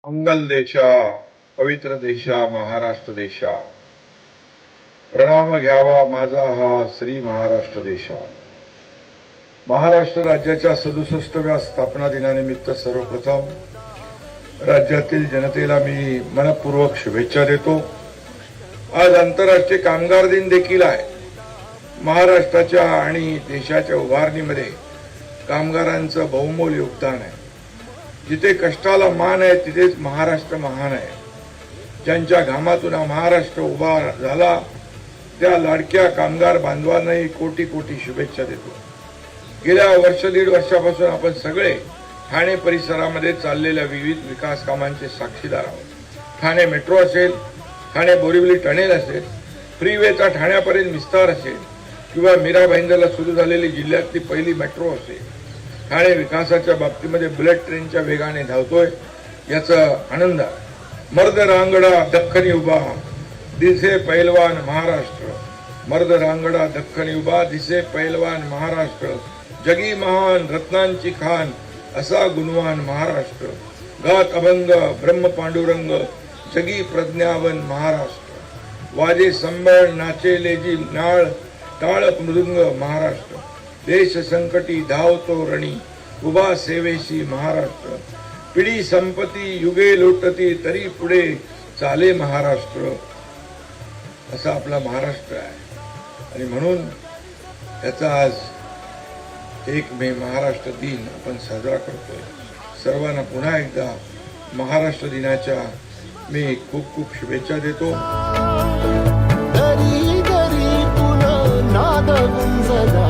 मंगल देशा पवित्र देशा महाराष्ट्र देशा प्रणाम घ्यावा माझा हा श्री महाराष्ट्र देशा। महाराष्ट्र राज्याच्या 67व्या स्थापना दिनानिमित्त सर्वप्रथम राज्यातील जनतेला मी मनपूर्वक शुभेच्छा देतो। आज आंतरराष्ट्रीय कामगार दिन देखील आहे। महाराष्ट्राच्या आणि देशाच्या उभारणीमध्ये कामगारांचं बहुमोल योगदान आहे। जिथे कष्टाला मान आहे तिथेच महाराष्ट्र महान आहे। ज्यांच्या घामातून हा महाराष्ट्र उभा झाला त्या लाडक्या कामगार बांधवांनाही कोटी कोटी शुभेच्छा देतो। गेल्या वर्ष दीड वर्षापासून आपण सगळे ठाणे परिसरामध्ये चाललेल्या विविध विकास कामांचे साक्षीदार आहोत। ठाणे मेट्रो असेल, ठाणे बोरिवली टनेल असेल, फ्रीवेचा ठाण्यापर्यंत विस्तार असेल किंवा मीरा भाईंदरला सुरू झालेली जिल्ह्यातली पहिली मेट्रो असेल, ठाणे विकासाच्या बाबतीमध्ये बुलेट ट्रेनच्या वेगाने धावतोय याचा आनंद आहे। मर्द रांगडा दख्खनी उभा दिसे पैलवान महाराष्ट्र, मर्द रांगडा दख्खनी उभा दिसे पैलवान महाराष्ट्र, जगी महान रत्नांची खान असा गुणवान महाराष्ट्र, गात अभंग ब्रह्म पांडुरंग जगी प्रज्ञावन महाराष्ट्र, वाजे संबळ नाचे लेजी नाळ टाळ मृदुंग महाराष्ट्र, देश संकटी धावतो रणी उभा सेवेशी महाराष्ट्र, पिढी संपत्ती युगे लोटती तरी पुढे चाले महाराष्ट्र असा आपला महाराष्ट्र आहे। आणि म्हणून याचा आज 1 मे महाराष्ट्र दिन आपण साजरा करतोय। सर्वांना पुन्हा एकदा महाराष्ट्र दिनाच्या मी खूप खूप शुभेच्छा देतो। दरी दरी पुन्हा नाद गुंजला